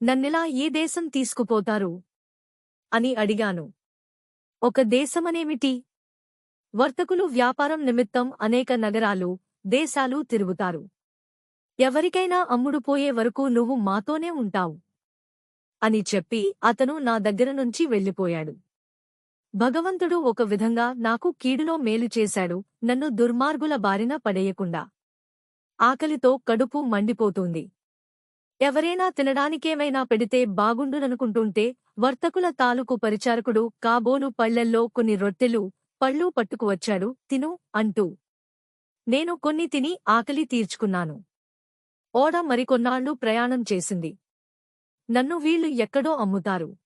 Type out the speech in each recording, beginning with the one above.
నన్నిలా ఏ దేశం తీసుకుపోతారు అని అడిగాను. ఒక దేశమనేమిటి? వర్తకులు వ్యాపారం నిమిత్తం అనేక నగరాలు, దేశాలు తిరుగుతారు. ఎవరికైనా అమ్ముడుపోయే వరకు నువ్వు మాతోనే ఉంటావు అని చెప్పి అతను నా దగ్గర నుంచి వెళ్ళిపోయాడు. భగవంతుడు ఒక విధంగా నాకు కీడులో మేలు చేశాడు, నన్ను దుర్మార్గుల బారిన పడేయకుండా. ఆకలితో కడుపు మండిపోతుంది. ఎవరైనా తినడానికేమైనా పెడితే బాగుండుననుకుంటుంటే వర్తకుల తాలూకు పరిచారకుడు కాబోలు పళ్లెల్లో కొన్ని రొట్టెలు, పళ్ళు పట్టుకువచ్చాడు, తిను అంటూ. నేను కొన్ని తిని ఆకలి తీర్చుకున్నాను. ఓడ మరికొన్నాళ్లు ప్రయాణం చేసింది. నన్ను వీళ్లు ఎక్కడో అమ్ముతారు.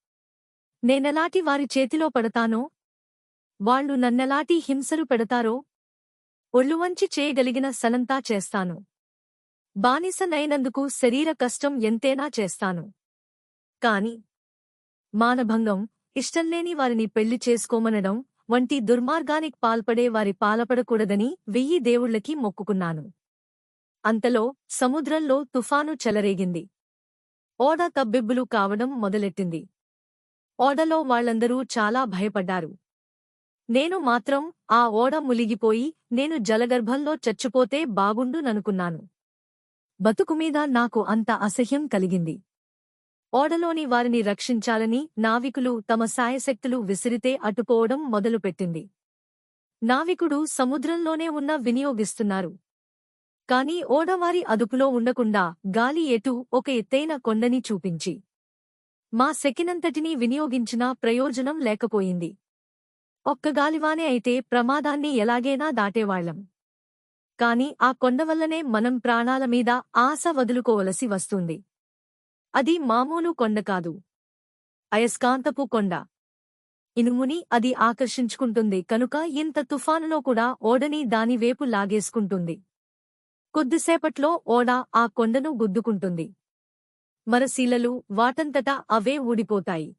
నేనెలాటి వారి చేతిలో పడతానో, వాళ్లు నన్నెలాటి హింసలు పెడతారో ఒళ్ళువంచి చేయగలిగిన సనంతా చేస్తాను. బానిసనైనందుకు శరీర కష్టం ఎంతైనా చేస్తాను. కాని మానభంగం, ఇష్టంలేని వారిని పెళ్లి చేసుకోమనడం వంటి దుర్మార్గానికి పాల్పడే వారి పాలపడకూడదని 1000 దేవుళ్లకి మొక్కుకున్నాను. అంతలో సముద్రంలో తుఫాను చెలరేగింది. ఓడ తబ్బిబ్బులు కావడం మొదలెట్టింది. ఓడలో వాళ్లందరూ చాలా భయపడ్డారు. నేను మాత్రం ఆ ఓడ ములిగిపోయి నేను జలగర్భంలో చచ్చిపోతే బాగుండుననుకున్నాను. బతుకుమీద నాకు అంత అసహ్యం కలిగింది. ఓడలోని వారిని రక్షించాలని నావికులు తమ సాయశక్తులు విసిరితే అటుపోవడం మొదలుపెట్టింది. నావికుడు సముద్రంలోనే ఉన్న వినియోగిస్తున్నారు. కాని ఓడవారి అదుపులో ఉండకుండా గాలి ఎటూ ఒక ఎత్తైన కొండని చూపించి మా శక్తినంతటినీ వినియోగించినా ప్రయోజనం లేకపోయింది. ఒక్క గాలివానే అయితే ప్రమాదాన్ని ఎలాగైనా దాటేవాళ్లం. కాని ఆ కొండవల్లనే మనం ప్రాణాల మీద ఆశ వదులుకోవలసి వస్తుంది. అది మామూలు కొండ కాదు, అయస్కాంతపు కొండ. ఇనుముని అది ఆకర్షించుకుంటుంది కనుక ఇంత తుఫానులో కూడా ఓడని దానివేపు లాగేసుకుంటుంది. కొద్దిసేపట్లో ఓడ ఆ కొండను గుద్దుకుంటుంది. మరశీలలు వాటంతటా అవే ఊడిపోతాయి.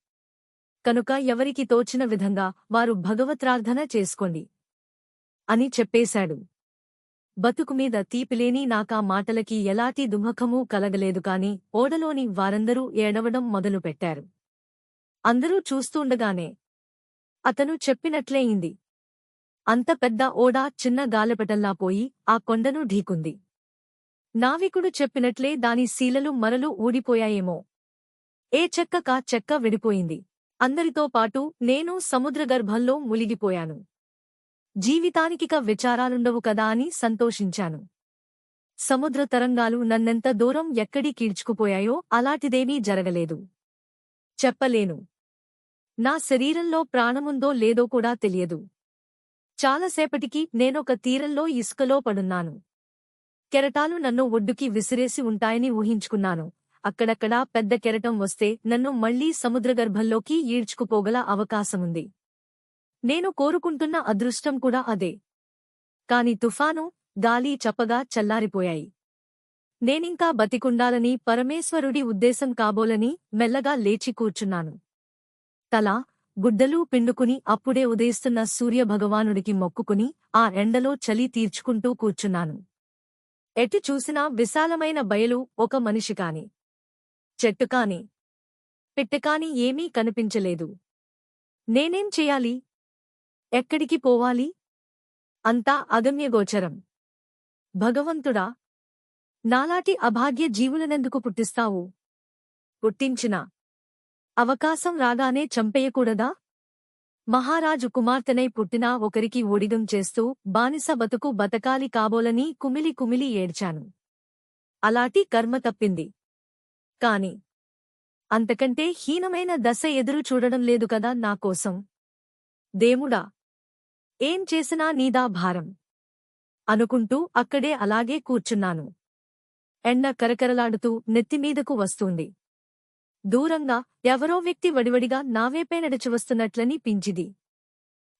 కనుక ఎవరికి తోచిన విధంగా వారు భగవత్రార్థన చేసుకోండి అని చెప్పేశాడు. బతుకుమీద తీపిలేని నాకా మాటలకి ఎలాంటి దుఃఖమూ కలగలేదు కాని ఓడలోని వారందరూ ఏడవడం మొదలుపెట్టారు. అందరూ చూస్తూండగానే అతను చెప్పినట్లేయింది. అంత పెద్ద ఓడ చిన్న గాలిపటంలా పోయి ఆ కొండను ఢీకుంది. నావికుడు చెప్పినట్లే దాని శీలలు మరలు ఊడిపోయాయేమో. ఏ చెక్క చెక్క విడిపోయింది. అందరితో పాటు నేను సముద్రగర్భంలో ములిగిపోయాను. జీవితానికిక విచారాలుండవు కదా అని సంతోషించాను. సముద్ర తరంగాలు నన్నెంత దూరం ఎక్కడి కీడ్చుకుపోయాయో అలాంటిదేమీ జరగలేదు. చెప్పలేను. నా శరీరంలో ప్రాణముందో లేదో కూడా తెలియదు. చాలాసేపటికి నేనొక తీరంలో ఇసుకలో పడున్నాను. కెరటాలు నన్ను ఒడ్డుకి విసిరేసి ఉంటాయని ఊహించుకున్నాను. అక్కడక్కడా పెద్ద కెరటం వస్తే నన్ను మళ్లీ సముద్రగర్భంలోకి ఈడ్చుకుపోగల అవకాశముంది. నేను కోరుకుంటున్న అదృష్టం కూడా అదే. కాని తుఫాను, గాలి చప్పగా చల్లారిపోయాయి. నేనింకా బతికుండాలని పరమేశ్వరుడి ఉద్దేశం కాబోలని మెల్లగా లేచి కూర్చున్నాను. తల, గుడ్డలూ పిండుకుని అప్పుడే ఉదయిస్తున్న సూర్యభగవానుడికి మొక్కుకుని ఆ ఎండలో చలి తీర్చుకుంటూ కూర్చున్నాను. ఎటు చూసినా విశాలమైన బయలు, ఒక మనిషికాని, చెట్టుకాని, పిట్టకాని ఏమీ కనిపించలేదు. నేనేం చెయ్యాలి? ఎక్కడికి పోవాలి? అంతా అగమ్యగోచరం. భగవంతుడా, నాలాటి అభాగ్య జీవులనెందుకు పుట్టిస్తావు? పుట్టించిన అవకాశం రాగానే చంపేయకూడదా? మహారాజు కుమార్తెనై పుట్టినా ఒకరికి ఊడిగం చేస్తూ బానిస బతుకు బతకాలి కాబోలని కుమిలి కుమిలి ఏడ్చాను. అలాటి కర్మ తప్పింది. కాని అంతకంటే హీనమైన దశ ఎదురు చూడడం లేదు కదా నాకోసం. దేవుడా, ఏం చేసినా నీదా భారం అనుకుంటూ అక్కడే అలాగే కూర్చున్నాను. ఎండ కరకరలాడుతూ నెత్తిమీదకు వస్తూంది. దూరంగా ఎవరో వ్యక్తి వడివడిగా నావేపే నడిచివస్తున్నట్లని పించిది.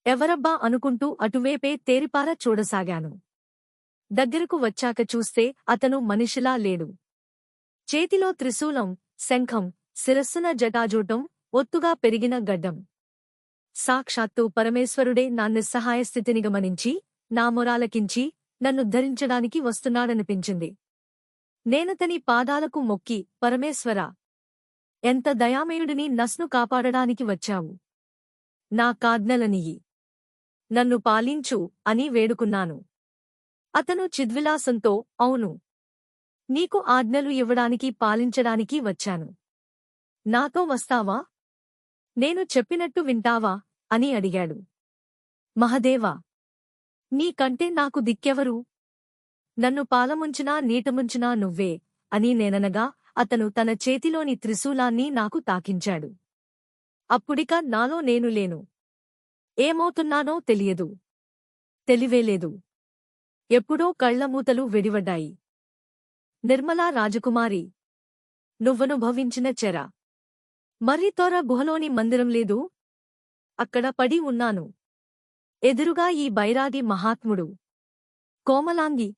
ఎవరబ్బా అనుకుంటూ అటువేపే తేరిపార చూడసాగాను. దగ్గరకు వచ్చాక చూస్తే అతను మనిషిలా లేడు. చేతిలో త్రిశూలం, శంఖం, శిరస్సున జటాజూటం, ఒత్తుగా పెరిగిన గడ్డం. సాక్షాత్తు పరమేశ్వరుడే నా నిస్సహాయ స్థితిని గమనించి, నా మొరాలకించి నన్నుద్ధరించడానికి వస్తున్నాడనిపించింది. నేనతని పాదాలకు మొక్కి, పరమేశ్వరా, ఎంత దయామయుడిని నస్ను కాపాడడానికి వచ్చావు. నా కాజ్ఞలనియ్యి. నన్ను పాలించు అని వేడుకున్నాను. అతను చిద్విలాసంతో అవును. నీకు ఆజ్ఞలు ఇవ్వడానికి పాలించడానికి వచ్చాను. నాతో వస్తావా? నేను చెప్పినట్టు వింటావా? అని అడిగాడు. మహదేవా! నీకంటే నాకు దిక్కెవరు? నన్ను పాలముంచినా నీటముంచినా నువ్వే అని నేననగా అతను తన చేతిలోని త్రిశూలాన్ని నాకు తాకించాడు. అప్పుడిక నాలో నేను లేను. ఏమవుతున్నానో తెలియదు. తెలివేలేదు. ఎప్పుడో కళ్లమూతలు వెడివడ్డాయి. నిర్మలా రాజకుమారి! నువ్వనుభవించిన చెర. మర్రితోర గుహలోని మందిరం లేదు? అక్కడ పడి ఉన్నాను. ఎదురుగా ఈ బైరాగి మహాత్ముడు. కోమలాంగి.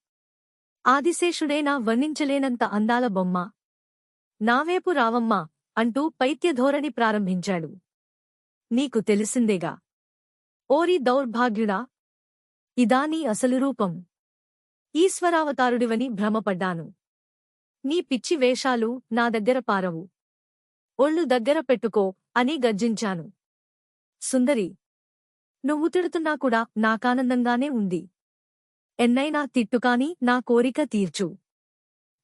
ఆదిశేషుడేనా వర్ణించలేనంత అందాల బొమ్మ. నావేపు రావమ్మా అంటూ పైత్యధోరణి ప్రారంభించాడు. నీకు తెలిసిందేగా. ఓరి దౌర్భాగ్యుడా! ఇదా నీ అసలు రూపం? ఈశ్వరావతారుడివని భ్రమపడ్డాను. నీ పిచ్చి వేషాలు నా దగ్గర పారవు. ఒళ్ళు దగ్గర పెట్టుకో అని గర్జించాను. సుందరి! నువ్వు తిడుతున్నా కూడా నాకానందంగానే ఉంది. ఎన్నైనా తిట్టుకాని నా కోరిక తీర్చు.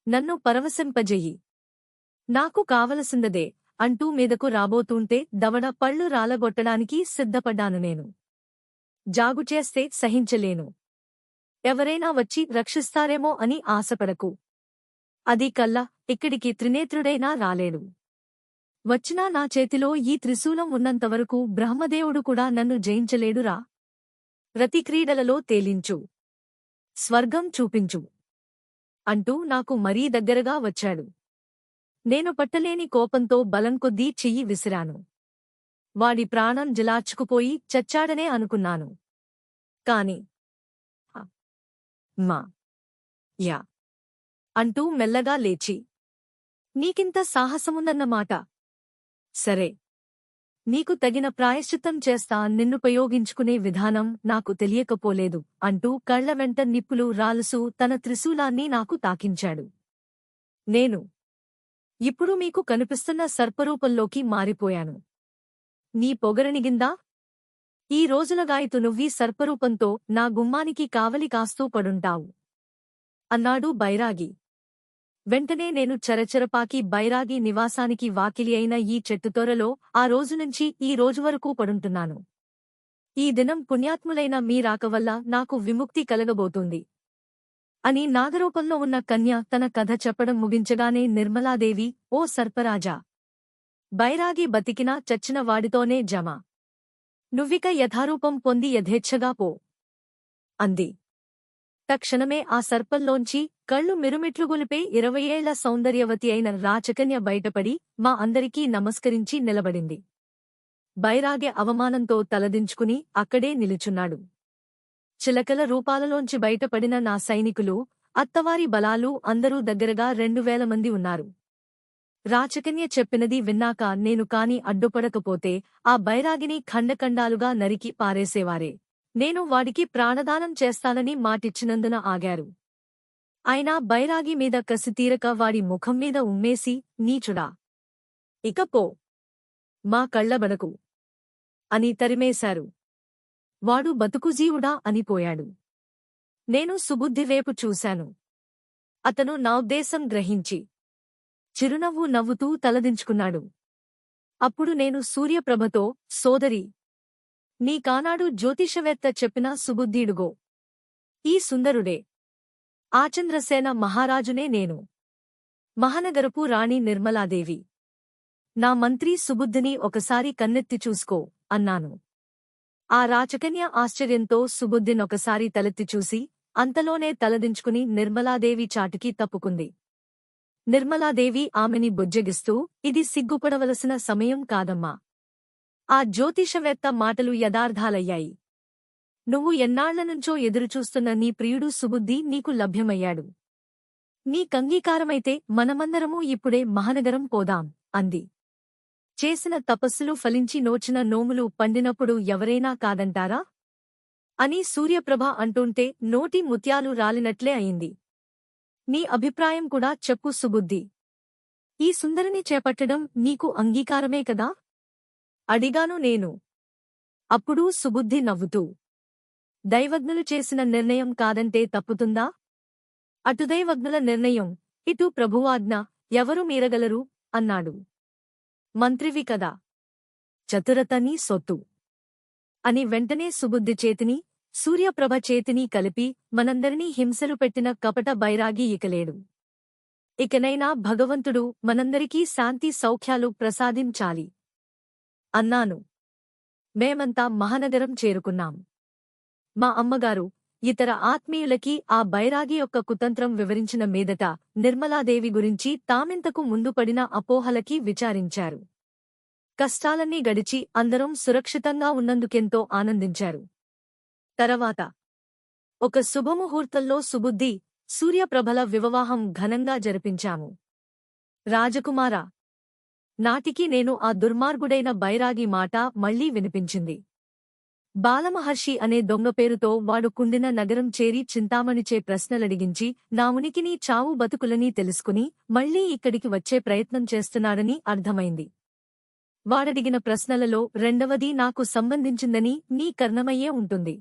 నన్ను పరవశింపజెయ్యి. నాకు కావలసిందదే అంటూ మీదకు రాబోతూంటే దవడ పళ్ళు రాలగొట్టడానికి సిద్ధపడ్డాను నేను. జాగుచేస్తే సహించలేను. ఎవరైనా వచ్చి రక్షిస్తారేమో అని ఆశపడకు. అది కల్లా ఇక్కడికి త్రినేత్రుడైనా రాలేడు. వచ్చినా నా చేతిలో ఈ త్రిశూలం ఉన్నంతవరకు బ్రహ్మదేవుడు కూడా నన్ను జయించలేడురా. రతిక్రీడలలో తేలించు. స్వర్గం చూపించు అంటూ నాకు మరీ దగ్గరగా వచ్చాడు. నేను పట్టలేని కోపంతో బలంకొద్దీ చెయ్యి విసిరాను. వాడి ప్రాణం జలార్చుకుపోయి చచ్చాడనే అనుకున్నాను. కాని మా యా అంటూ మెల్లగా లేచి, నీకింత సాహసముందన్నమాట. సరే, నీకు తగిన ప్రాయశ్చిత్తం చేస్తా. నిన్నుపయోగించుకునే విధానం నాకు తెలియకపోలేదు అంటూ కళ్ల వెంట నిప్పులు రాలుసూ తన త్రిశూలాన్ని నాకు తాకించాడు. నేను ఇప్పుడు మీకు కనిపిస్తున్న సర్పరూపంలోకి మారిపోయాను. నీ పొగరనిగిందా? ఈ రోజులగాయతు నువ్వీ సర్పరూపంతో నా గుమ్మానికి కావలి కాస్తూ పడుంటావు అన్నాడు బైరాగి. వెంటనే నేను చరచరపాకి బైరాగి నివాసానికి వాకిలి అయిన ఈ చెట్టుతోరలో ఆ రోజునుంచి ఈ రోజు వరకూ పడుంటున్నాను. ఈ దినం పుణ్యాత్ములైన మీ రాకవల్ల నాకు విముక్తి కలగబోతుంది అని నాగరూపంలో ఉన్న కన్య తన కథ చెప్పడం ముగించగానే నిర్మలాదేవి, ఓ సర్పరాజా! బైరాగి బతికినా చచ్చిన వాడితోనే జమ. నువ్విక యథారూపం పొంది యథేచ్ఛగా పో అంది. తక్షణమే ఆ సర్పంలోంచి కళ్ళు మిరుమిట్లుగొలిపే 20 ఏళ్ల సౌందర్యవతి అయిన రాచకన్య బయటపడి మా అందరికీ నమస్కరించి నిలబడింది. బైరాగి అవమానంతో తలదించుకుని అక్కడే నిలుచున్నాడు. చిలకల రూపాలలోంచి బయటపడిన నా సైనికులు, అత్తవారి బలాలు అందరూ దగ్గరగా 2000 మంది ఉన్నారు. రాచకన్య చెప్పినది విన్నాక నేను కాని అడ్డుపడకపోతే ఆ బైరాగిని ఖండఖండాలుగా నరికి పారేసేవారే. నేను వాడికి ప్రాణదానం చేస్తానని మాటిచ్చినందున ఆగారు. అయినా బైరాగి మీద కసితీరక వాడి ముఖం మీద ఉమ్మేసి, నీచుడా! ఇకపో! మా కళ్లబడకు అని తరిమేశారు. వాడు బతుకుజీవుడా అనిపోయాడు. నేను సుబుద్ధివేపు చూశాను. అతను నా ఉద్దేశం గ్రహించి చిరునవ్వు నవ్వుతూ తలదించుకున్నాడు. అప్పుడు నేను సూర్యప్రభతో, సోదరీ! నీకానాడు జ్యోతిషవేత్త చెప్పిన సుబుద్ధీడుగో. ఈ సుందరుడే. ఆచంద్రసేన మహారాజునే నేను. మహానగరపు రాణి నిర్మలాదేవి. నా మంత్రి సుబుద్ధిని ఒకసారి కన్నెత్తి చూసుకో అన్నాను. ఆ రాచకన్య ఆశ్చర్యంతో సుబుద్ధినొకసారి తలెత్తి చూసి, అంతలోనే తలదించుకుని నిర్మలాదేవి చాటుకి తప్పుకుంది. నిర్మలాదేవి ఆమెని బుజ్జగిస్తూ, ఇది సిగ్గుపడవలసిన సమయం కాదమ్మా. ఆ జ్యోతిషవేత్త మాటలు యథార్థాలయ్యాయి. నువ్వు ఎన్నాళ్లనుంచో ఎదురుచూస్తున్న నీ ప్రియుడు సుబుద్ధి నీకు లభ్యమయ్యాడు. నీకంగీకారమైతే మనమందరమూ ఇప్పుడే మహానగరం పోదాం అంది. చేసిన తపస్సులు ఫలించి నోచిన నోములు పండినప్పుడు ఎవరైనా కాదంటారా? అని సూర్యప్రభ అంటుంటే నోటి ముత్యాలు రాలినట్లే అయింది. నీ అభిప్రాయం కూడా చెప్పు సుబుద్ధి. ఈ సుందరిని చేపట్టడం నీకు అంగీకారమే కదా? అడిగాను నేను. అప్పుడు సుబుద్ధి నవ్వుతూ, దైవజ్ఞులు చేసిన నిర్ణయం కాదంటే తప్పుతుందా? అటు దైవజ్ఞుల నిర్ణయం, ఇటు ప్రభువాజ్ఞ, ఎవరు మీరగలరు? అన్నాడు. మంత్రివి కదా, చతురత నీ సొత్తు అని వెంటనే సుబుద్ధి చేతిని, సూర్యప్రభ చేతిని కలిపి మనందరినీ హింసలు పెట్టిన కపట బైరాగి ఇకలేడు. ఇకనైనా భగవంతుడు మనందరికీ శాంతి సౌఖ్యాలు ప్రసాదించాలి అన్నాను. మేమంతా మహానగరం చేరుకున్నాం. మా అమ్మగారు, ఇతర ఆత్మీయులకి ఆ బైరాగి యొక్క కుతంత్రం వివరించిన మీదట నిర్మలాదేవి గురించి తామింతకు ముందు పడిన అపోహలకి విచారించారు. కష్టాలన్నీ గడిచి అందరం సురక్షితంగా ఉన్నందుకెంతో ఆనందించారు. తర్వాత ఒక శుభముహూర్తంలో సుబుద్ధి, సూర్యప్రభల వివాహం ఘనంగా జరిపించాము. రాజకుమారా, నాటికి నేను ఆ దుర్మార్గుడైన బైరాగి మాట మళ్లీ వినిపించింది. బాలమహర్షి అనే దొంగ పేరుతో వాడు కుండిన నగరం చేరి చింతామణిచే ప్రశ్నలడిగించి నా ఉనికిని చావు బతుకులని తెలుసుకుని మళ్లీ ఇక్కడికి వచ్చే ప్రయత్నం చేస్తున్నాడని అర్థమైంది. వాడడిగిన ప్రశ్నలలో రెండవది నాకు సంబంధించిందని నీ కర్ణమయ్యే ఉంటుంది.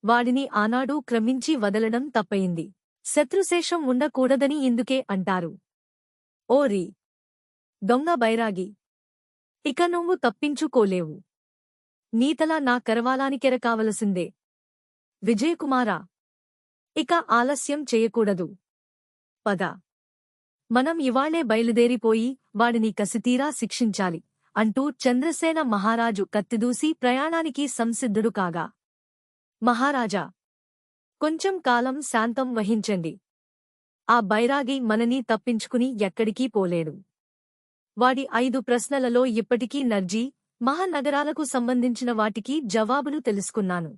వాడిని ఆనాడు క్రమించి వదలడం తప్పయింది. శత్రుశేషం ఉండకూడదని ఇందుకే అంటారు. ఓరి దొంగ బైరాగి, ఇక నువ్వు తప్పించుకోలేవు. నీతలా నా కరవాలానికెర కావలసిందే. విజయకుమారా, ఇక ఆలస్యం చేయకూడదు. పద, మనం ఇవాళే బయలుదేరిపోయి వాడిని కసితీరా శిక్షించాలి అంటూ చంద్రసేన మహారాజు కత్తిదూసి ప్రయాణానికి సంసిద్ధుడు కాగా, మహారాజా, కొంచెం కాలం శాంతం వహించండి. ఆ బైరాగి మనని తప్పించుకుని ఎక్కడికీ పోలేడు. వాడి 5 ప్రశ్నలలో ఇప్పటికీ నర్జీ, మహానగరాలకు సంబంధించిన వాటికి జవాబులు తెలుసుకున్నాను.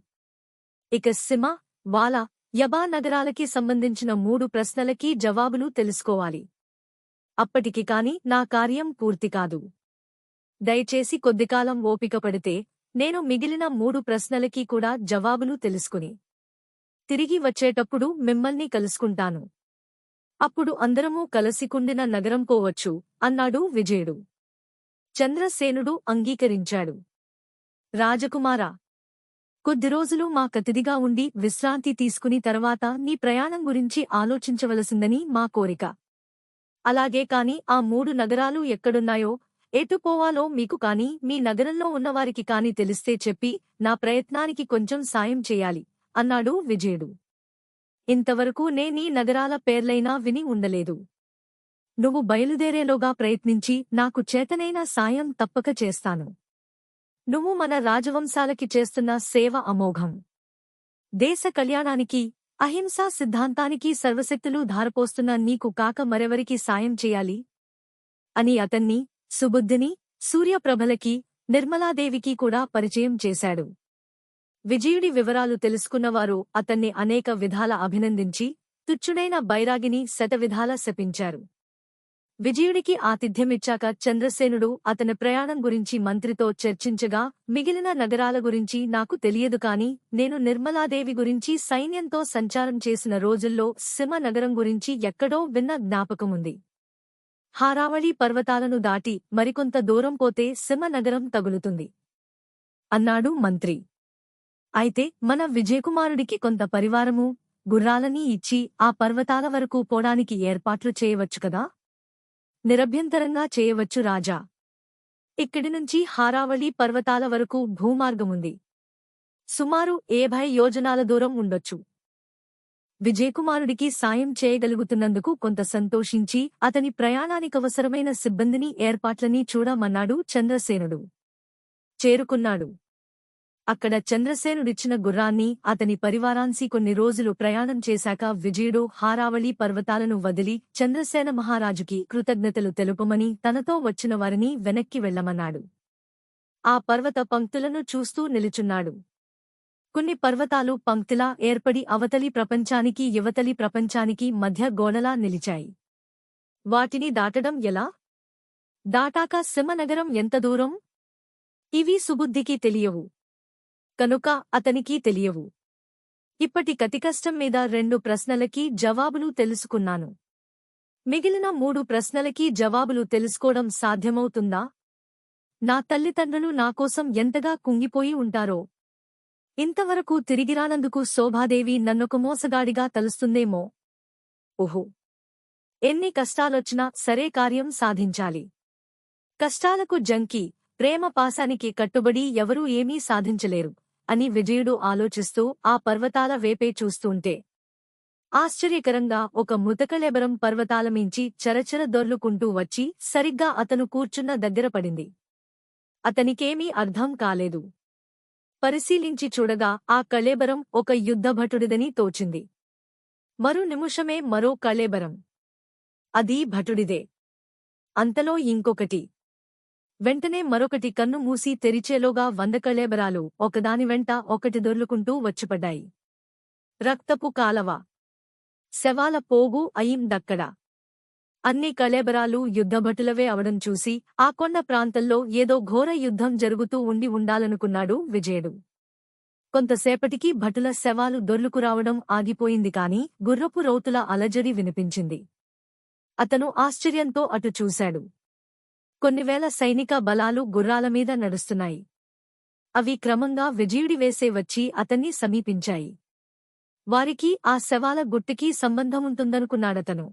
ఇక సిమ, వాల, యబా నగరాలకి సంబంధించిన 3 ప్రశ్నలకి జవాబులు తెలుసుకోవాలి. అప్పటికి కాని నా కార్యం పూర్తికాదు. దయచేసి కొద్దికాలం ఓపిక పడితే నేను మిగిలిన 3 ప్రశ్నలకి కూడా జవాబులు తెలుసుకుని తిరిగి వచ్చేటప్పుడు మిమ్మల్ని కలుసుకుంటాను. అప్పుడు అందరమూ కలిసి కుండిన నగరం పోవచ్చు అన్నాడు విజయుడు. చంద్రసేనుడు అంగీకరించాడు. రాజకుమారా, కొద్ది రోజులు మా కతిదిగా ఉండి విశ్రాంతి తీసుకుని తర్వాత నీ ప్రయాణం గురించి ఆలోచించవలసిందని మా కోరిక. అలాగే కాని ఆ 3 నగరాలు ఎక్కడున్నాయో, ఎటు పోవాలో మీకు కాని మీ నగరంలో ఉన్నవారికి కాని తెలిస్తే చెప్పి నా ప్రయత్నానికి కొంచెం సాయం చేయాలి అన్నాడు విజయుడు. ఇంతవరకు నీ నగరాల పేర్లైనా విని ఉండలేదు. నువ్వు బయలుదేరేలోగా ప్రయత్నించి నాకు చేతనైన సాయం తప్పక చేస్తాను. నువ్వు మన రాజవంశాలకి చేస్తున్న సేవ అమోఘం. దేశ కళ్యాణానికి, అహింసా సిద్ధాంతానికి సర్వశక్తులు ధారపోస్తున్న నీకు కాక మరెవరికి సాయం చేయాలి అని అతన్ని, సుబుద్ధిని, సూర్యప్రభలకి, నిర్మలాదేవికి కూడా పరిచయం చేశాడు. విజయుడి వివరాలు తెలుసుకున్నవారు అతన్ని అనేక విధాల అభినందించి తుచ్చుడైన బైరాగిని శతవిధాల శపించారు. విజయుడికి ఆతిథ్యమిచ్చాక చంద్రసేనుడు అతని ప్రయాణం గురించి మంత్రితో చర్చించగా, మిగిలిన నగరాల గురించి నాకు తెలియదు కాని నేను నిర్మలాదేవి గురించి సైన్యంతో సంచారం చేసిన రోజుల్లో సిమ నగరం గురించి ఎక్కడో విన్న జ్ఞాపకముంది. హారావళి పర్వతాలను దాటి మరికొంత దూరం పోతే సిమ నగరం తగులుతుంది అన్నాడు మంత్రి. అయితే మన విజయకుమారుడికి కొంత పరివారము, గుర్రాలనీ ఇచ్చి ఆ పర్వతాల వరకు పోడానికి ఏర్పాట్లు చేయవచ్చు కదా? నిరభ్యంతరంగా చేయవచ్చు రాజా. ఇక్కడి నుంచి హారావళి పర్వతాల వరకు భూమార్గముంది. సుమారు 50 యోజనాల దూరం ఉండొచ్చు. విజయకుమారుడికి సాయం చేయగలుగుతున్నందుకు కొంత సంతోషించి అతని ప్రయాణానికవసరమైన సిబ్బందిని ఏర్పాట్లనీ చూడమన్నాడు చంద్రసేనుడు. చేరుకున్నాడు. అక్కడ చంద్రసేనుడిచ్చిన గుర్రాన్ని, అతని పరివారాన్సి కొన్ని రోజులు ప్రయాణం చేశాక విజయుడు హారావళి పర్వతాలను వదిలి చంద్రసేన మహారాజుకి కృతజ్ఞతలు తెలుపమని తనతో వచ్చిన వారిని వెనక్కి వెళ్లమన్నాడు. ఆ పర్వత పంక్తులను చూస్తూ నిలుచున్నాడు. కొన్ని పర్వతాలు పంక్తిలా ఏర్పడి అవతలి ప్రపంచానికి యువతలి ప్రపంచానికి మధ్య గోడలా నిలిచాయి. వాటిని దాటడం ఎలా? దాటాక సింహనగరం ఎంత దూరం? ఇవి సుబుద్ధికి తెలియవు. కనుక అతనికి తెలియవు. ఇప్పటి కతికష్టం మీద 2 ప్రశ్నలకి జవాబులు తెలుసుకున్నాను. మిగిలిన 3 ప్రశ్నలకి జవాబులు తెలుసుకోవడం సాధ్యమవుతుందా? నా తల్లిదండ్రులు నాకోసం ఎంతగా కుంగిపోయి ఉంటారో. ఇంతవరకు తిరిగిరానందుకు శోభాదేవి నన్నొక మోసగాడిగా తలుస్తుందేమో. ఓహో! ఎన్ని కష్టాలొచ్చినా సరే కార్యం సాధించాలి. కష్టాలకు జంకి, ప్రేమ పాశానికి కట్టుబడి ఎవరూ ఏమీ సాధించలేరు అని విజయుడు ఆలోచిస్తూ ఆ పర్వతాల వేపే చూస్తూంటే ఆశ్చర్యకరంగా ఒక ముతకళెబరం పర్వతాలమించి చరచర దొర్లుకుంటూ వచ్చి సరిగ్గా అతను కూర్చున్న దగ్గర పడింది. అతనికేమీ అర్థం కాలేదు. పరిశీలించి చూడగా ఆ కళేబరం ఒక యుద్ధభటుడిదని తోచింది. మరు నిముషమే మరో కళేబరం. అదీ భటుడిదే. అంతలో ఇంకొకటి. వెంటనే మరొకటి కన్ను మూసి తెరిచేలోగా 100 కళేబరాలు ఒకదాని వెంట ఒకటి దొర్లుకుంటూ వచ్చిపడ్డాయి. రక్తపు కాలవ. శవాల పోగు అయిందక్కడ. అన్ని కళేబరాలు యుద్ధభటులవే అవడం చూసి ఆ కొండ ప్రాంతంలో ఏదో ఘోర యుద్ధం జరుగుతూ ఉండాలనుకున్నాడు విజయుడు. కొంతసేపటికి భటుల శవాలు దొర్లుకురావడం ఆగిపోయింది కాని గుర్రపు రౌతుల అలజడి వినిపించింది. అతను ఆశ్చర్యంతో అటు చూశాడు. కొన్ని వేల సైనిక బలాలు గుర్రాలమీద నడుస్తున్నాయి. అవి క్రమంగా విజయుడి వేసే వచ్చి అతన్ని సమీపించాయి. వారికి ఆ శవాల గుట్టుకి సంబంధముంటుందనుకున్నాడతను.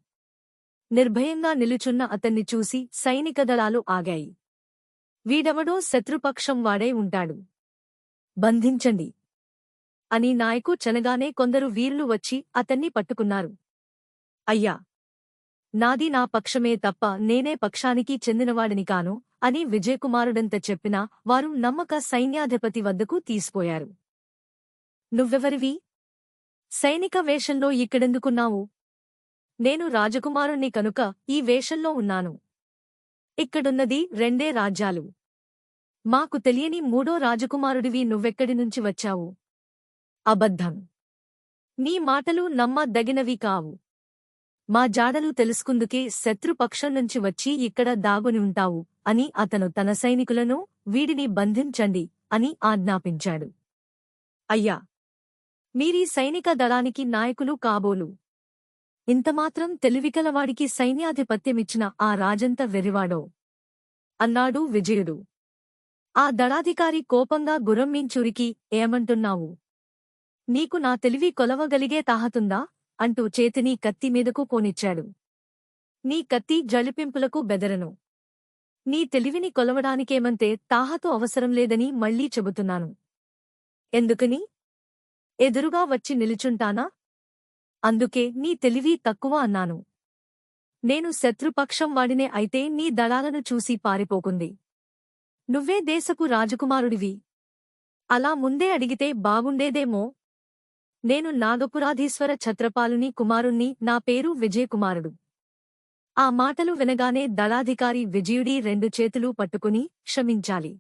నిర్భయంగా నిలుచున్న అతన్ని చూసి సైనిక దళాలు ఆగాయి. వీడెవడో శత్రుపక్షం వాడే ఉంటాడు. బంధించండి అని నాయకు చనగానే కొందరు వీరులు వచ్చి అతన్ని పట్టుకున్నారు. అయ్యా! నాది నా పక్షమే తప్ప నేనే పక్షానికి చెందినవాడిని కాను అని విజయకుమారుడంత చెప్పినా వారు నమ్మక సైన్యాధిపతి వద్దకు తీసిపోయారు. నువ్వెవరివి? సైనిక వేషంలో ఇక్కడెందుకున్నావు? నేను రాజకుమారుణ్ణి కనుక ఈ వేషంలో ఉన్నాను. ఇక్కడున్నది 2 రాజ్యాలు. మాకు తెలియని 3వ రాజకుమారుడివి నువ్వెక్కడి నుంచి వచ్చావు? అబద్ధం. నీ మాటలు నమ్మదగినవి కావు. మా జాడలు తెలుసుకుందుకే శత్రుపక్షం నుంచి వచ్చి ఇక్కడ దాగుని ఉంటావు అని అతను తన సైనికులను వీడిని బంధించండి అని ఆజ్ఞాపించాడు. అయ్యా! మీరీ సైనిక దళానికి నాయకులు కాబోలు. ఇంతమాత్రం తెలివికలవాడికి సైన్యాధిపత్యమిచ్చిన ఆ రాజంత వెర్రివాడో అన్నాడు విజయుడు. ఆ దళాధికారి కోపంగా గుర్రంమీంచురికి ఏమంటున్నావు? నీకు నా తెలివి కొలవగలిగే తాహతుందా? అంటూ చేతిని కత్తి మీదకు పోనిచ్చాడు. నీ కత్తి జళిపింపులకు బెదరను. నీ తెలివిని కొలవడానికేమంతే తాహతు అవసరం లేదని మళ్లీ చెబుతున్నాను. ఎందుకని? ఎదురుగా వచ్చి నిలుచుంటానా? అందుకే నీ తెలివి తక్కువ అన్నాను. నేను శత్రుపక్షం వాడినే అయితే నీ దళాలను చూసి పారిపోకుంది. నువ్వే దేశపు రాజకుమారుడివి. అలా ముందే అడిగితే బాగుండేదేమో. నేను నాగపురాధీశ్వర ఛత్రపాలుని కుమారుణ్ణి. నా పేరు విజయకుమారుడు. ఆ మాటలు వినగానే దళాధికారి విజయుడి 2 చేతులూ పట్టుకుని క్షమించాలి.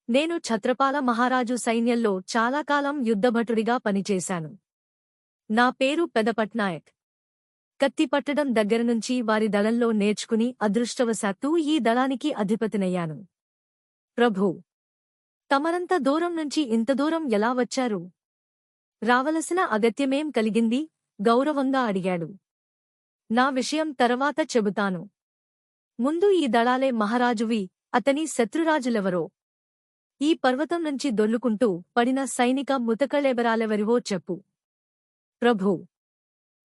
నేను ఛత్రపాల మహారాజు సైన్యంలో చాలా కాలం యుద్ధభటుడిగా పనిచేశాను. నా పేరు పెదపట్నాయక్. కత్తి పట్టడం దగ్గరనుంచి వారి దళంలో నేర్చుకుని అదృష్టవశాత్తూ ఈ దళానికి అధిపతినయ్యాను. ప్రభూ! తమరంత దూరం నుంచి ఇంత దూరం ఎలా వచ్చారు? రావలసిన అగత్యమేం కలిగింది? గౌరవంగా అడిగాడు. నా విషయం తర్వాత చెబుతాను. ముందు ఈ దళాలే మహారాజువి, అతని శత్రురాజులెవరో, ఈ పర్వతం నుంచి దొర్లుకుంటూ పడిన సైనిక ముతకళేబరాలెవరివో చెప్పు. ప్రభూ!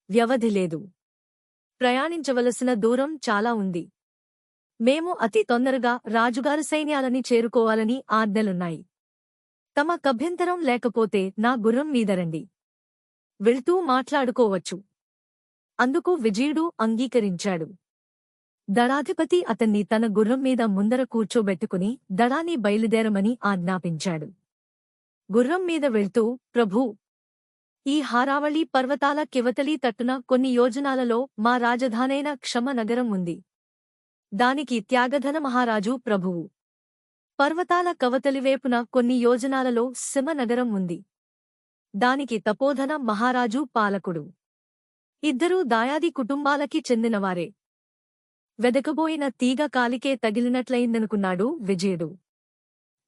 వ్యవధి లేదు. ప్రయాణించవలసిన దూరం చాలా ఉంది. మేము అతి తొందరగా రాజుగారి సైన్యాలని చేరుకోవాలని ఆజ్ఞలున్నాయి. తమ కభ్యంతరం లేకపోతే నా గుర్రం మీదరండి. వెళ్తూ మాట్లాడుకోవచ్చు. అందుకు విజయుడు అంగీకరించాడు. దళాధిపతి అతన్ని తన గుర్రం మీద ముందర కూర్చోబెట్టుకుని దళాన్ని బయలుదేరమని ఆజ్ఞాపించాడు. గుర్రం మీద వెళ్తూ, ప్రభూ! ఈ హారావళి పర్వతాల కివతలీ తట్టున కొన్ని యోజనాలలో మా రాజధానైన క్షమనగరం ఉంది. దానికి త్యాగధన మహారాజు ప్రభువు. పర్వతాల కవతలివేపున కొన్ని యోజనాలలో సింహనగరం ఉంది. దానికి తపోధన మహారాజు పాలకుడు. ఇద్దరూ దాయాది కుటుంబాలకి చెందినవారే. వెదకబోయిన తీగ కాలికే తగిలినట్లయిందనుకున్నాడు విజయుడు.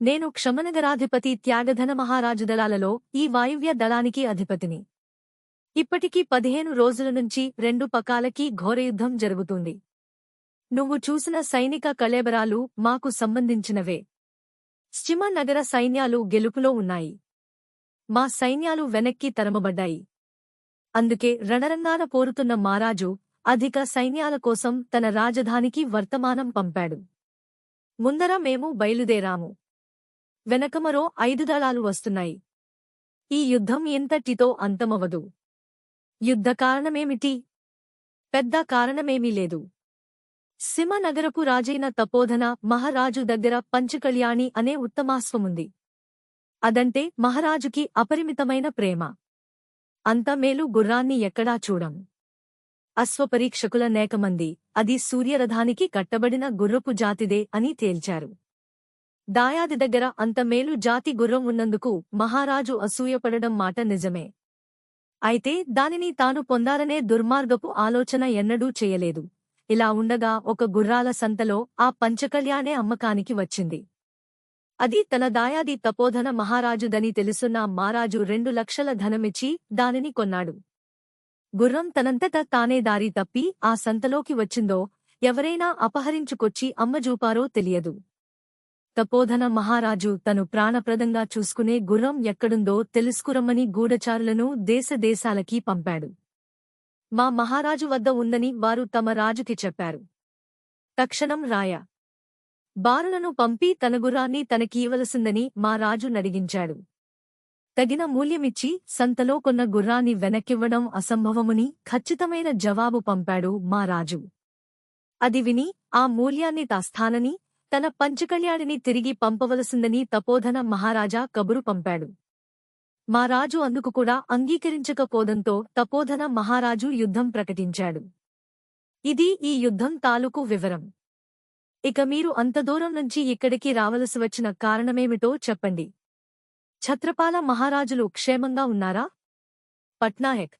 నేను క్షమనగరాధిపతి త్యాగధన మహారాజు దళాలలో ఈ వాయువ్య దళానికి అధిపతిని. ఇప్పటికి 15 రోజుల నుంచి రెండు పకాలకి ఘోరయుద్ధం జరుగుతుంది. నువ్వు చూసిన సైనిక కళేబరాలు మాకు సంబంధించినవే. శ్చిమ నగర సైన్యాలు గెలుపులో ఉన్నాయి. మా సైన్యాలు వెనక్కి తరమబడ్డాయి. అందుకే రణరంగాన పోరుతున్న మారాజు అధిక సైన్యాల కోసం తన రాజధానికి వర్తమానం పంపాడు. ముందర మేము బయలుదేరాము. వెనక మరో 5 దళాలు వస్తున్నాయి. ఈ యుద్ధం ఎంతటితో అంతమవదు. యుద్ధ కారణమేమిటి? పెద్ద కారణమేమీ లేదు. సింహ నగరపు రాజైన తపోధన మహారాజు దగ్గర పంచకళ్యాణి అనే ఉత్తమాశ్వముంది. అదంటే మహారాజుకి అపరిమితమైన ప్రేమ. అంత మేలు గుర్రాన్ని ఎక్కడా చూడం. అశ్వపరీక్షకుల నేకమంది అది సూర్యరథానికి కట్టబడిన గుర్రపు జాతిదే అని తేల్చారు. దాయాది దగ్గర అంత మేలు జాతి గుర్రం ఉన్నందుకు మహారాజు అసూయపడడం మాట నిజమే. అయితే దానిని తాను పొందాలనే దుర్మార్గపు ఆలోచన ఎన్నడూ చేయలేదు. ఇలా ఉండగా ఒక గుర్రాల సంతలో ఆ పంచకళ్యాణే అమ్మకానికి వచ్చింది. అది తన దాయాది తపోధన మహారాజుదని తెలుసున్న మారాజు 2 లక్షల ధనమిచ్చి దానిని కొన్నాడు. గుర్రం తనంతట తానే దారి తప్పి ఆ సంతలోకి వచ్చిందో, ఎవరైనా అపహరించుకొచ్చి అమ్మజూపారో తెలియదు. తపోధన మహారాజు తను ప్రాణప్రదంగా చూసుకునే గుర్రం ఎక్కడుందో తెలుసుకురమ్మని గూఢచారులను దేశదేశాలకి పంపాడు. మా మహారాజు వద్ద ఉందని వారు తమ రాజుకి చెప్పారు. తక్షణం రాయ బారులను పంపి తన గుర్రాన్ని తనకీయవలసిందని మా రాజు నడిగించాడు. తగిన మూల్యమిచ్చి సంతలో కొన్న గుర్రాన్ని వెనక్కివ్వడం అసంభవముని ఖచ్చితమైన జవాబు పంపాడు మా రాజు. అది విని ఆ మూల్యాన్ని తాస్తానని, తన పంచకళ్యాణిని తిరిగి పంపవలసిందని తపోధన మహారాజా కబురు పంపాడు. మా రాజు అందుకు కూడా అంగీకరించకపోదంతో తపోధన మహారాజు యుద్ధం ప్రకటించాడు. ఇది ఈ యుద్ధం తాలూకు వివరం. ఇక మీరు అంత దూరం నుంచి ఇక్కడికి రావలసి వచ్చిన కారణమేమిటో చెప్పండి. ఛత్రపాల మహారాజులు క్షేమంగా ఉన్నారా? పట్నాయక్: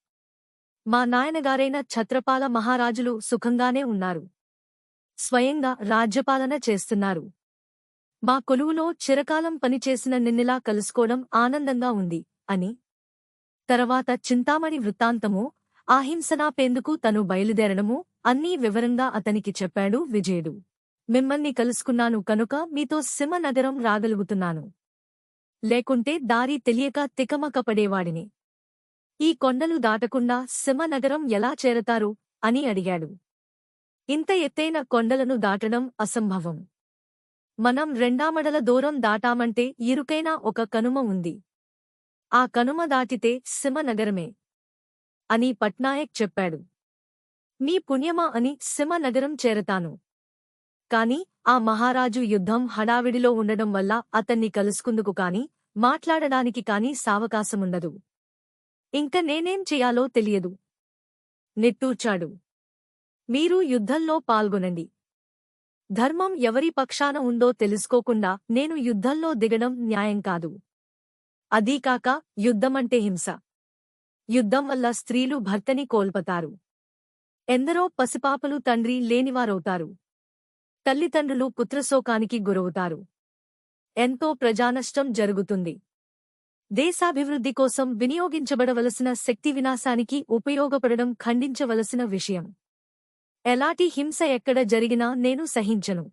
మా నాయనగారైన ఛత్రపాల మహారాజులు సుఖంగానే ఉన్నారు. స్వయంగా రాజ్యపాలన చేస్తున్నారు. మా కొలువులో చిరకాలం పనిచేసిన నిన్నెలా కలుసుకోవడం ఆనందంగా ఉంది అని. తర్వాత చింతామణి వృత్తాంతము, ఆహింసనాపేందుకు తను బయలుదేరడము అన్నీ వివరంగా అతనికి చెప్పాడు విజయుడు. మిమ్మల్ని కలుసుకున్నాను కనుక మీతో సింహనగరం రాగలుగుతున్నాను. లేకుంటే దారి తెలియక తికమకపడేవాడిని. ఈ కొండలు దాటకుండా సింహనగరం ఎలా చేరతారు అని అడిగాడు. ఇంత ఎత్తైన కొండలను దాటడం అసంభవం. మనం 2 మడల దూరం దాటామంటే ఇరుకైన ఒక కనుమ ఉంది. ఆ కనుమ దాటితే సింహనగరమే అని పట్నాయక్ చెప్పాడు. మీ పుణ్యమా అని సింహనగరం చేరతాను. కాని ఆ మహారాజు యుద్ధం హడావిడిలో ఉండడం వల్ల అతన్ని కలుసుకుందుకు కాని, మాట్లాడడానికి కాని సావకాశముండదు. ఇంక నేనేం చెయ్యాలో తెలియదు నిట్టూర్చాడు. మీరు యుద్ధంలో పాల్గొనండి. ధర్మం ఎవరి పక్షాన ఉందో తెలుసుకోకుండా నేను యుద్ధంలో దిగడం న్యాయం కాదు. అదీకాక యుద్ధమంటే హింస. యుద్ధం వల్ల స్త్రీలు భర్తని కోల్పతారు. ఎందరో పసిపాపలు తండ్రి లేనివారవుతారు. తల్లిదండ్రులు పుత్రశోకానికి గురవుతారు. ఎంతో ప్రజానష్టం జరుగుతుంది. దేశాభివృద్ధి కోసం వినియోగించబడవలసిన శక్తి వినాశానికి ఉపయోగపడడం ఖండించవలసిన విషయం. ఎలాంటి హింస ఎక్కడ జరిగినా నేను సహించను.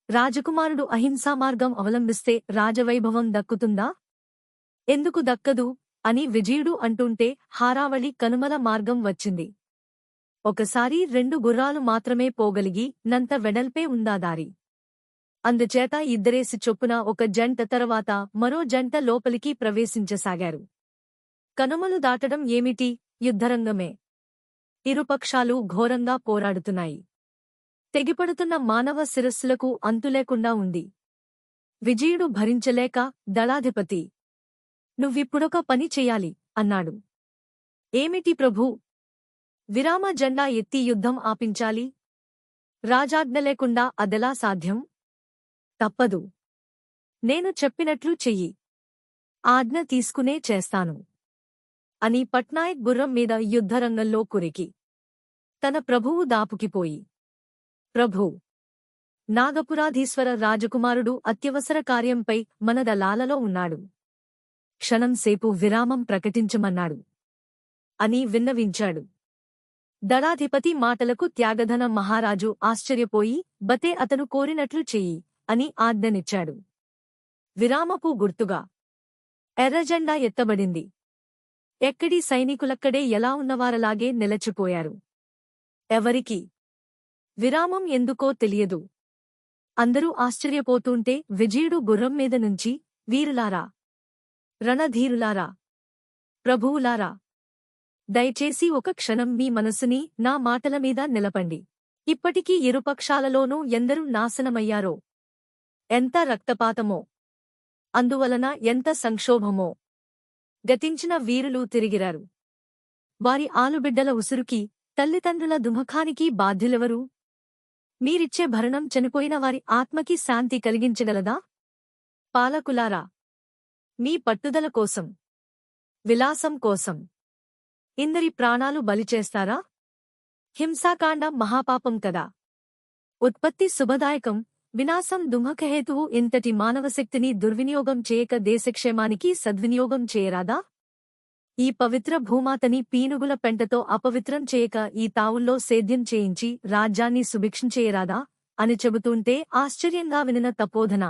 రాజకుమారుడు అహింసా మార్గం అవలంబిస్తే రాజవైభవం దక్కుతుందా? ఎందుకు దక్కదు అని విజయుడు అంటుంటే హారావళి కనుమల మార్గం వచ్చింది. ఒకసారి 2 గుర్రాలు మాత్రమే పోగలిగి నంత వెడల్పే ఉందా దారి. అందుచేత ఇద్దరేసి చొప్పున ఒక జంట తర్వాత మరో జంట లోపలికి ప్రవేశించసాగారు. కనుమలు దాటడం ఏమిటి? యుద్ధరంగమే. ఇరుపక్షాలు ఘోరంగా పోరాడుతున్నాయి. తెగిపడుతున్న మానవ శిరస్సులకు అంతులేకుండా ఉంది. విజయుడు భరించలేక, దళాధిపతి, నువ్విప్పుడొక పని చెయ్యాలి అన్నాడు. ఏమిటి ప్రభూ? విరామ జెండా ఎత్తి యుద్ధం ఆపించాలి. రాజాజ్ఞ లేకుండా అదెలా సాధ్యం? తప్పదు. నేను చెప్పినట్లు చెయ్యి. ఆజ్ఞ తీసుకునే చేస్తాను అని పట్నాయక్ గుర్రం మీద యుద్ధరంగంలో కురికి తన ప్రభువు దాపుకిపోయి, ప్రభూ, నాగపురాధీశ్వర రాజకుమారుడు అత్యవసర కార్యంపై మన దళాలలో ఉన్నాడు. క్షణంసేపు విరామం ప్రకటించమన్నాడు. అని విన్నవించాడు. దళాధిపతి మాటలకు త్యాగధన మహారాజు ఆశ్చర్యపోయి బతే అతను కోరినట్లు చెయ్యి అని ఆజ్ఞనిచ్చాడు. విరామపు గుర్తుగా ఎర్రజెండా ఎత్తబడింది. ఎక్కడి సైనికులక్కడే ఎలా ఉన్నవారలాగే నిలచిపోయారు. ఎవరికి విరామం ఎందుకో తెలియదు. అందరూ ఆశ్చర్యపోతూంటే విజయుడు గుర్రం మీద నుంచి, వీరులారా, రణధీరులారా, ప్రభువులారా, దయచేసి ఒక క్షణం మీ మనసుని నా మాటల మీద నిలపండి. ఇప్పటికీ ఇరుపక్షాలలోనూ ఎందరు నాశనమయ్యారో, ఎంత రక్తపాతమో, అందువలన ఎంత సంక్షోభమో. గతించిన వీరులు తిరిగిరారు. వారి ఆలుబిడ్డల ఉసురుకి, తల్లిదండ్రుల దుముఖానికి బాధ్యులెవరు? మీరిచ్చే భరణం చనిపోయిన వారి ఆత్మకి శాంతి కలిగించగలదా? పాలకులారా, మీ పట్టుదల కోసం, విలాసం కోసం ఇందరి ప్రాణాలు బలిచేస్తారా? హింసాకాండ మహాపాపం కదా. ఉత్పత్తి శుభదాయకం, వినాశం దుఃఖహేతువు. ఇంతటి మానవశక్తిని దుర్వినియోగం చేయక దేశక్షేమానికి సద్వినియోగం చేయరాదా? ఈ పవిత్ర భూమాతని పీనుగుల పెంటతో అపవిత్రం చేయక ఈ తావుల్లో సేద్యం చేయించి రాజ్యాన్ని సుభిక్షం చేయరాదా అని చెబుతుంటే ఆశ్చర్యంగా వినిన తపోధన,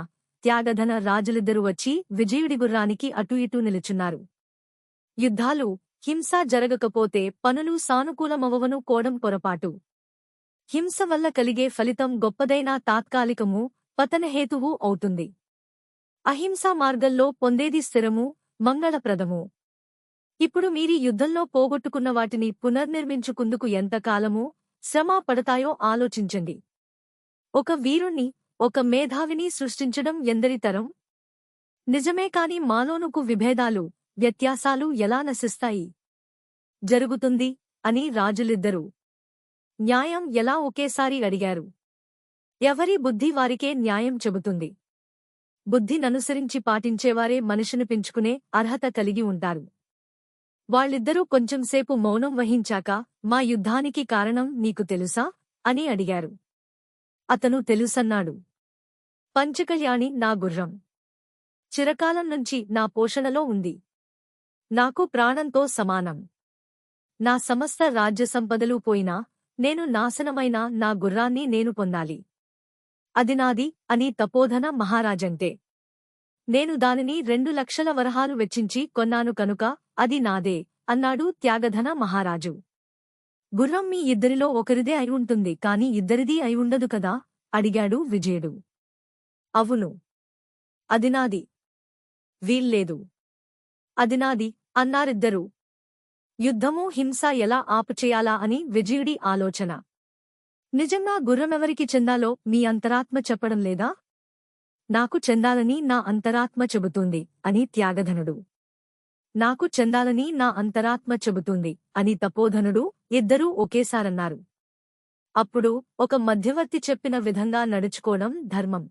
త్యాగధన రాజులిద్దరూ వచ్చి విజయుడి గుర్రానికి అటూ ఇటూ నిలుచున్నారు. యుద్ధాలు, హింస జరగకపోతే పనులు సానుకూలమవవను కోడం పొరపాటు. హింస వల్ల కలిగే ఫలితం గొప్పదైనా తాత్కాలికము, పతనహేతువు అవుతుంది. అహింసా మార్గంలో పొందేది స్థిరము, మంగళప్రదము. ఇప్పుడు మీరీ యుద్ధంలో పోగొట్టుకున్న వాటిని పునర్నిర్మించుకుందుకు ఎంతకాలమూ శ్రమ పడతాయో ఆలోచించండి. ఒక వీరుణ్ణి, ఒక మేధావిని సృష్టించడం ఎందరితరం? నిజమే కాని మాలోనుకు విభేదాలు, వ్యత్యాసాలు ఎలా నశిస్తాయి? జరుగుతుంది అని రాజులిద్దరూ న్యాయం ఎలా ఒకేసారి అడిగారు. ఎవరి బుద్ధి వారికే న్యాయం చెబుతుంది. బుద్ధిననుసరించి పాటించేవారే మనిషిని పెంచుకునే అర్హత కలిగి ఉంటారు. వాళ్ళిద్దరూ కొంచెంసేపు మౌనం వహించాక, మా యుద్ధానికి కారణం నీకు తెలుసా అని అడిగారు. అతను తెలుసన్నాడు. పంచకళ్యాణి నా గుర్రం. చిరకాలం నుంచి నా పోషణలో ఉంది. నాకు ప్రాణంతో సమానం. నా సమస్త రాజ్యసంపదలు పోయినా, నేను నాశనమైన నా గుర్రాన్ని నేను పొందాలి. అది నాది అని తపోధన మహారాజంటే. నేను దానిని 2 లక్షల వరహాలు వెచ్చించి కొన్నాను కనుక అది నాదే అన్నాడు త్యాగధన మహారాజు. గుర్రం మీ ఇద్దరిలో ఒకరిదే అయి ఉంటుంది కాని ఇద్దరిదీ అయి ఉండదు కదా అడిగాడు విజయుడు. అవును, అది నాది. వీల్లేదు, అది నాది అన్నారిద్దరూ. యుద్ధమూ హింస ఎలా ఆపుచేయాలా అని విజయుడి ఆలోచన. నిజంగా గుర్రమెవరికి చెందాలో మీ అంతరాత్మ చెప్పడం లేదా? నాకు చెందాలని నా అంతరాత్మ చెబుతుంది అని త్యాగధనుడు. నాకు చెందాలని నా అంతరాత్మ చెబుతుంది అని తపోధనుడు ఇద్దరూ ఒకేసారన్నారు. అప్పుడు ఒక మధ్యవర్తి చెప్పిన విధంగా నడుచుకోవడం ధర్మం.